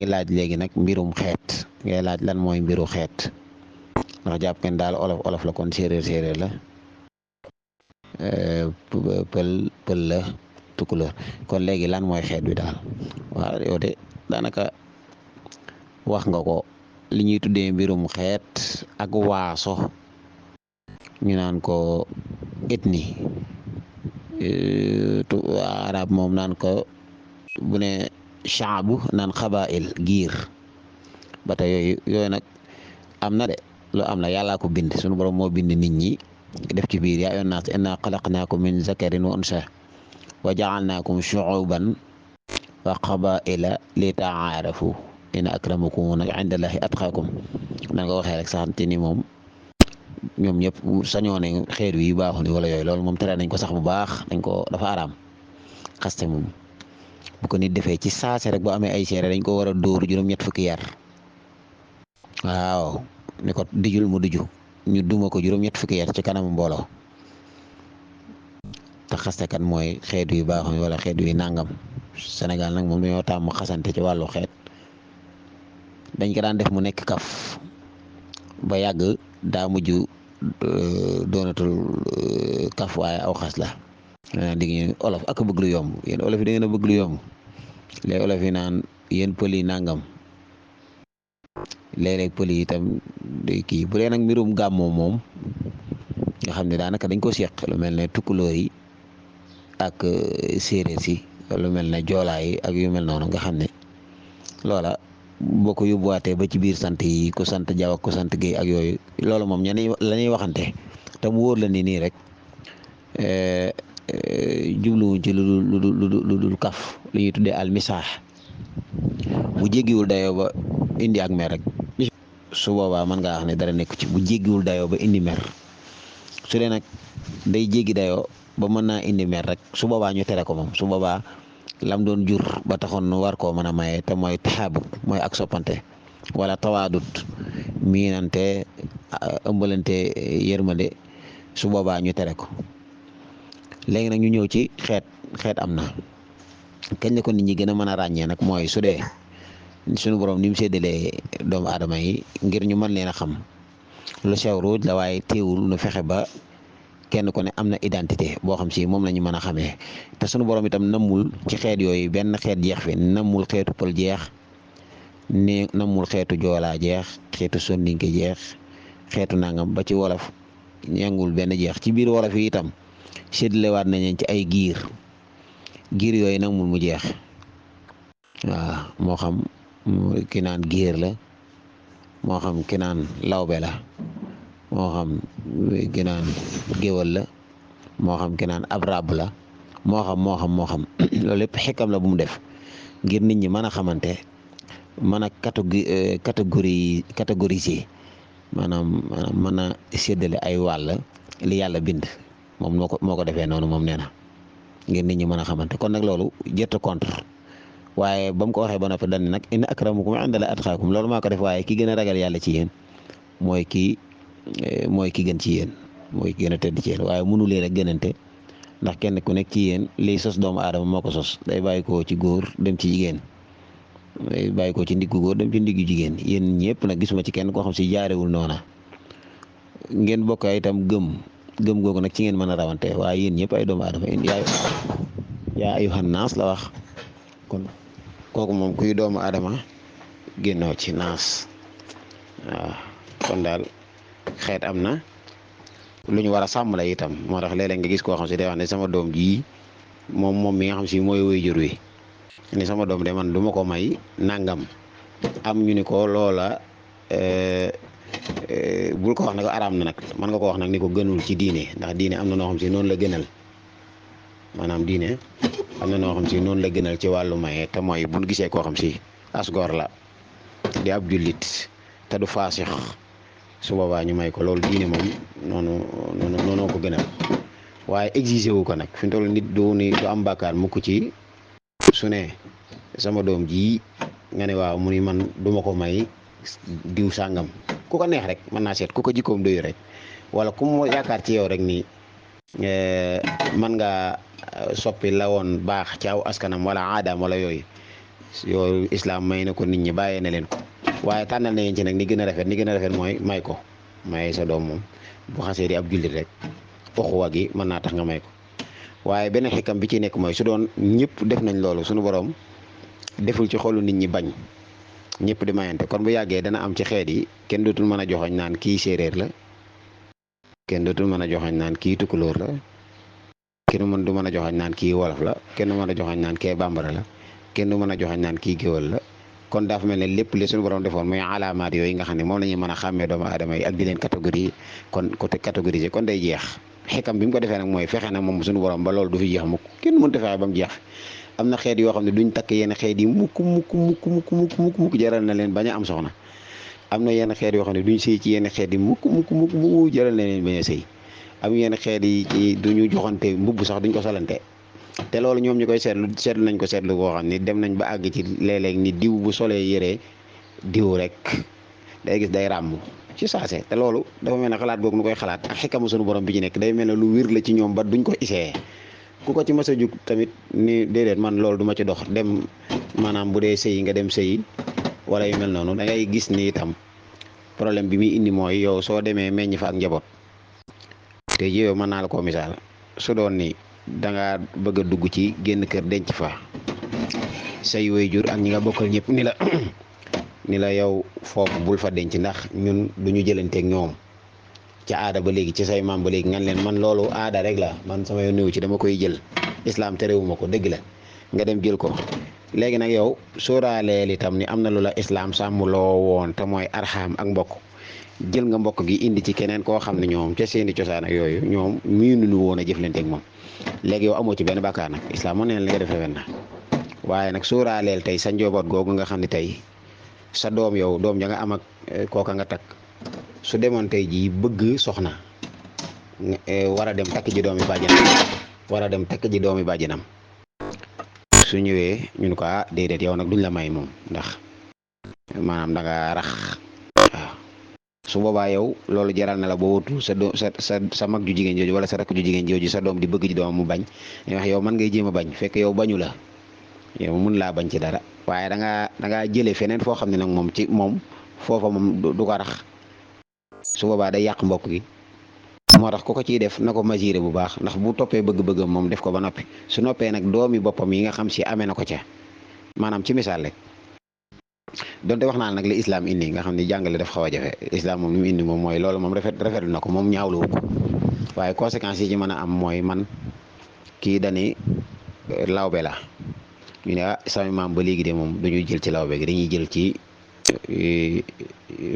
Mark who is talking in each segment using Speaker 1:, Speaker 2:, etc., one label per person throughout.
Speaker 1: laaj léegi nag mbirum xeet ngay laaj lan mooy mbiru xeet ndax jàpp ngeen daal olof olof la kon séeréer la pël la tukulóor kon léegi lan mooy xeet wi daal waaw yow de daanaka wax nga ko li ñuy tuddee mbirum xeet ak waaso ñu naan ko ethnie arab moom naan ko bu ne shaabu naan xabail giir ba tey yooyu nag am na de lu am na yàllaa ko bind sunu borom moo bind nit ñi def ci biir yaa ayyuhan naas inna xalaqnaakum min zakarin wa unsa wa jaalnaakum shuuban wa qabaila li taarafu inna akramakum nag indallahi atqaakum nan nga waxee rek saxante ni moom ñoom ñëpp sañoo ne xeer wi baaxu ni wala yooyu loolu moom tere nañ ko sax bu baax dañ ko dafa araam xaste moom bu ko nit defee ci saase rek boo amee ay seere dañ ko war a dóor juróom-ñett fukki yar waaw ni ko dijul mu diju ñu duma ko juróom-ñett fukki yar ci kanamu mbooloo te xaste kan mooy xeet wi baaxu ni wala xeet wi nangam Sénégal nag moom dañoo tàmm xasante ci wàllu xeet dañ ko daan def mu nekk kaf ba yàgg daa mujj doonatul kaf waaye aw xas la digg ñu olof ak bëgg lu yomb yéen olof yi da ngeen a bëgg lu yomb léegi olof yi naan yéen pël yi nangam léeg-léeg pël yi itam day kii bu dee nag mbirum gàmmoo moom nga xam ne daanaka dañ ko seq lu mel ne tukkulóor yi ak séeréer si lu mel ne joolaa yi ak yu mel noonu nga xam ne loola boo ko yóbbuwaatee ba ci biir sant yi ku sant Jaw ak ku sant Géey ak yooyu loolu moom la ñuy waxante te mu wóor la ni nii rek jubluwuñ ci lu dul kaf li ñuy tuddee almisaax bu jéggiwul dayoo ba indi ak mer rek su boobaa mën ngaa wax ne dara nekk ci bu jéggiwul dayoo ba indi mer su dee nag day jéggi dayoo ba mën naa indi mer rek su boobaa ñu tere ko moom su boobaa lam doon jur ba taxoon nu war koo mën a maye te mooy taxaabub mooy ak soppante wala tawaadut miinante ëmbalante yërmande su boobaa ñu tere ko léegi nag ñu ñëw ci xeet am na kañ la ko nit ñi gën a mën a ràññee nag mooy su dee suñu borom ni mu séddalee doomu aadama yi ngir ñu mën leen a xam lu sew ruuj la waaye teewul nu fexe ba kenn ku ne am na identité boo xam si moom la ñu mën a xamee te sunu borom itam nammul ci xeet yooyu benn xeet jeex fi nammul xeetu pël jeex ni nammul xeetu joolaa jeex xeetu sondinke jeex xeetu nangam ba ci wolof ñangul benn jeex ci biir wolof yi itam séddalewaat nañ ci ay giir yooyu nammul mu jeex waaw moo xam ki naan giir la moo xam ki naan lawbe la moo xam ki naan géwal la moo xam ki naan ab rab la moo xam loolu lépp xikam la bu mu def ngir nit ñi mën a xamante mën a catégoriser maanaam mën a séddale ay wàll li yàlla bind moom moo ko defee noonu moom nee na ngir nit ñi mën a xamante kon nag loolu jërta contre waaye ba mu ko waxee ba noppi dañ nag inna akramakum indallahi atqaakum loolu maa ko def waaye ki gën a ragal yàlla ci yéen mooy ki gën ci yéen mooy ki gën a tedd ci yéen waaye mënu leen a gënante ndax kenn ku nekk ci yéen liy sos doomu aadama moo ko sos day bàyyi ko ci góor dem ci jigéen day bàyyi ko ci ndiggu góor dem ci ndiggu jigéen yéen ñëpp nag gisuma ci kenn koo xam si jaarewul noona ngeen bokk itam gëm googu nag ci ngeen mën a rawante waaye yéen ñëpp ay doomu aadama yaa ayyuhan naas la wax kon kooku moom kuy doomu aadama génnoo ci naas waaw kon daal xeet am na lu ñu war a sàmm la itam moo tax léeg-léeg nga gis koo xam si day wax ne sama doom ji moom mi nga xam si mooy waajur wi ni sama doom de man du ma ko may nangam am ñu ni ko loola bul ko wax ne ko araam na nag mën nga ko wax nag ni ko gënul ci diine ndax diine am na noo xam si noonu la gënal maanaam diine am na noo xam si noonu la gënal ci wàllu maye te mooy buñ gisee koo xam si asgor la di ab jullit te du faasix su boobaa ñu may ko loolu diine moom noonu ko gënal waaye exiger wu ko nag fi mu toll nit du am bàkkaar mukk ci su ne sama doom ji nga ne waaw mu ni man duma ko may diw sàngam ku ko neex rek mën naa seet ku ko jikkoom doyu rek wala ku mu yaakaar ci yow rek ni man nga soppi la woon baax ci aw askanam wala aadaam wala yooyu yooyu islam may na ko nit ñi bàyyee na leen ko waaye tànnal na leen ci nag ni gën a rafet mooy may ko may sa doom moom bu xasee di ab jullit rek uxuwa gi mën naa tax nga may ko waaye beneen xikam bi ci nekk mooy su doon ñëpp def nañ loolu suñu borom deful ci xolu nit ñi bañ ñëpp di mayante kon bu yàggee dana am ci xeet yi kenn dootul mën a joxoñ naan kii séeréer la kenn dootul mën a joxoñ naan kii tukulóor la kenn du mën a joxoñ naan kii wolof la kenn du mën a joxoñ naan kee bambara la kenn du mën a joxoñ naan kii géwal la kon dafa mel ne lépp li suñu borom defoon muy alaamaat yooyu nga xam ne moom la ñuy mën a xàmmee doomu aadama yi ak di leen catégorie kon côté catégoriser kon day jeex xikam bi mu ko defee nag mooy fexe nag moom suñu borom ba loolu du fi jeex mukk kenn mënut a fexe ba mu jeex am na xeet yoo xam ne duñ takk yenn xeet yi mukk jaral na leen bañ a am soxna am na yenn xeet yoo xam ne duñ sëy ci yenn xeet yi mukk jaral na leen bañ a sëy am yenn xeet yi ci duñu joxante mbubb sax duñ ko solante te loolu ñoom ñu koy seetlu nañ ko seetlu koo xam ni dem nañ ba àgg ci léeg-léeg ni diw bu solee yëree diw rek day gis day ràmm ci saase te loolu dafa mel ne xalaat googu nu koy xalaat ak xikamu sunu borom bi ci nekk day mel ne lu wir la ci ñoom ba duñ ko isee ku ko ci mës a jug tamit ni déedéet man loolu du ma ci dox dem maanaam bu dee sëyi nga dem sëyi wala yu mel noonu da ngay gis ni itam problème bi muy indi mooy yow soo demee meññ fa ak njaboot te ji yow mën naa la koo misaal su doon ni da nga bëgg a dugg ci génn kër denc fa say waajur ak ñi nga bokkal ñëpp ni la yow foofu bul fa denc ndax ñun du ñu jëlanteeg ñoom ca aada ba léegi ci say maam ba léegi ngan leen man loolu aada rek la man sama yoon néew ci dama koy jël islam terewuma ko dëgg la nga dem jël ko léegi nag yow sóoraaleel itam ni am na lu la islam sàmmloo woon te mooy arxaam ak mbokk jël nga mbokk gi indi ci keneen koo xam ne ñoom ca seeni cosaan ak yooyu ñoom miinuñu woon a jëflanteeg moom léegi yow amoo ci benn bàkkaar nag islam moo neen li nga defee wen na waaye nag sóoraaleel tey sa njaboot googu nga xam ne tey sa doom yow doom ja nga am ak kooka nga takk su demoon tey jii bëgg soxna war a dem takk ji doomi bàjjanam su ñëwee ñun ko déedéet yow nag duñ la may moom ndax maanaam da nga rax waaw su boobaa yow loolu jaral na la boo wutul sa doom sa mag ju jigéen jooju wala sa rakk ju jigéen jooju sa doom di bëgg ji doom mu bañ dañuy wax yow man ngay jéem a bañ fekk yow bañu la yow mun laa bañ ci dara waaye da ngaa jëlee feneen foo xam ne nag moom ci moom foofa moom du ko rax su boobaa day yàq mbokk gi moo tax ku ko ciy def na ko mesurer bu baax ndax bu toppee bëgg-bëggam moom def ko ba noppi su noppee nag doomi boppam yi nga xam si amee na ko ca maanaam ci misaal rek donte wax naa nag li islam indi nga xam ne jàngale daf xaw a jafe islam moom li mu indi moom mooy loolu moom rafetlu na ko moom ñaawlu ko waaye conséquences yi ci mën a am mooy man kii dani lawbe la ñu ne sama maam ba léegi de moom dañuy jël ci lawbe gi dañuy jël ci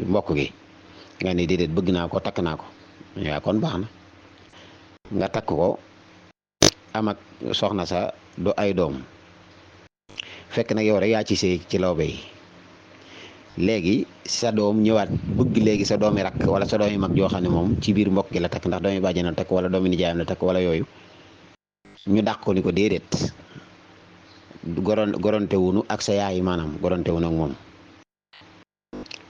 Speaker 1: mbokk gi nga ne déedéet bëgg naa ko takk naa ko waaw kon baax na nga takk ko am ak soxna sa du ay doom fekk nag yow rek yaa ci sëy ci lawbe yi léegi sa doom ñëwaat bëgg léegi sa doomi rakk wala sa doomi mag joo xam ne moom ci biir mbokk gi la takk ndax doomi bàjjen la takk wala doomi nijaayam la takk wala yooyu ñu dàq ko ni ko déedéet goronte wunu ak sa yaay maanaam goronte wunu ak moom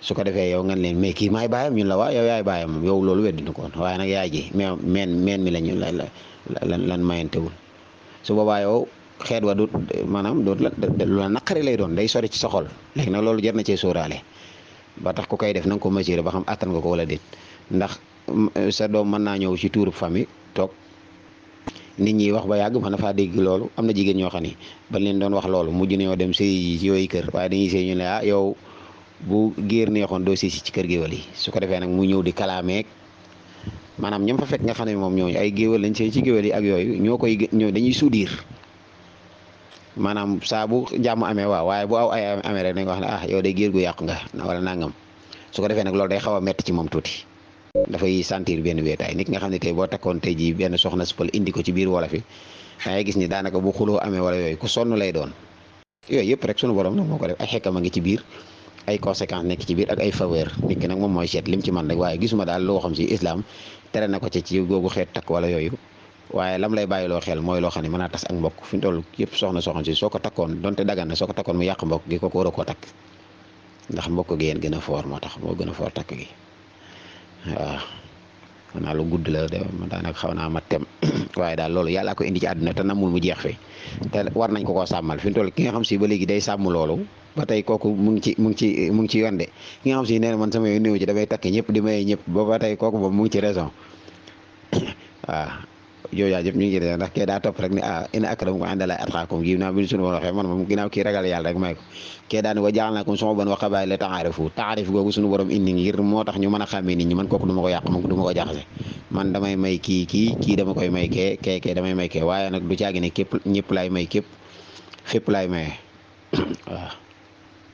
Speaker 1: su ko defee yow ngeen leen mais kii maay baayam ñun la waa yow yaay baayam moom yow loolu weddinu ko waaye nag yaay ji meen mi lañu lan mayantewul su boobaa yow xeet wa du maanaam du la naqari lay doon day sori ci sa xol léegi nag loolu jar na cee sóoraale ba tax ku koy def na nga ko mesurer ba xam attan nga ko wala déet ndax sa doom mën naa ñëw ci tuuru famille toog nit ñi wax ba yàgg mën na faa dégg loolu am na jigéen ñoo xam ne ba leen doon wax loolu mujj nañoo dem sëy yooyu kër waaye dañuy sëy ñu ne yow bu géer neexoon doo sëy ci kër géwal yi su ko defee nag mu ñëw di kalaameek maanaam ñoom fa fekk nga xam ne moom ñooñu ay géwal lañ sëy ci géwal yi ak yooyu ñoo dañuy suudiir maanaam saa bu jàmm amee waaye bu aw ay amee rek dañ ko wax ne yow day géer gu yàqu nga wala nangam su ko defee nag loolu day xaw a metti ci moom tuuti dafay sentir benn wéetaay nit nga xam ne tey boo takkoon tey ji benn soxna si pël indi ko ci biir wolof yi da ngay gis ni daanaka bu xuloo amee wala yooyu ku sonn lay doon yooyu yëpp rek sunu borom nag moo ko def ay xekkam a ngi ci biir ay conséquences nekk ci biir ak ay faveur nit ki nag moom mooy seet lim ci man rek waaye gisuma daal loo xam si islam tere na ko ci googu xeet takk wala yooyu waaye lam lay bàyyiloo xel mooy loo xam ne mën naa tas ak mbokk fi mu toll yëpp soxna si soo ko takkoon donte dagan na soo ko takkoon mu yàq mbokk gi kooku war a koo takk ndax mbokk gi yéen gën a foor moo tax moo gën a foor takk gi waaw xam naa lu gudd la de daanaka xaw naa ma tem waaye daal loolu yàllaa ko indi ci àdduna te namul mu jeex fi te war nañ ko koo sàmmal fi mu toll ki nga xam si ba léegi day sàmm loolu ba tey kooku mu ngi ci yoon de ki nga xam si nee na man sama yoon néew ci damay takk ñëpp di maye ñëpp ba tey kooku boobu mu ngi ci raison waaw jooja jëpp ñu ngi ci ndax kee daa topp rek ni inna akramakum indallahi atqaakum gi naa bi suñu woon waxee man moom ginnaaw kii ragal yàlla rek may ko kee daa ni wa ja'alnaakum shu'uban wa qabaa'ila li ta'aarafu taarif googu suñu borom indi ngir moo tax ñu mën a xàmmee nit ñi man kooku du ma ko yàq man du ma ko jaxase man damay may kii dama koy may kee damay may kee waaye nag du caagi ne képp ñëpp laay may képp fépp laay maye waaw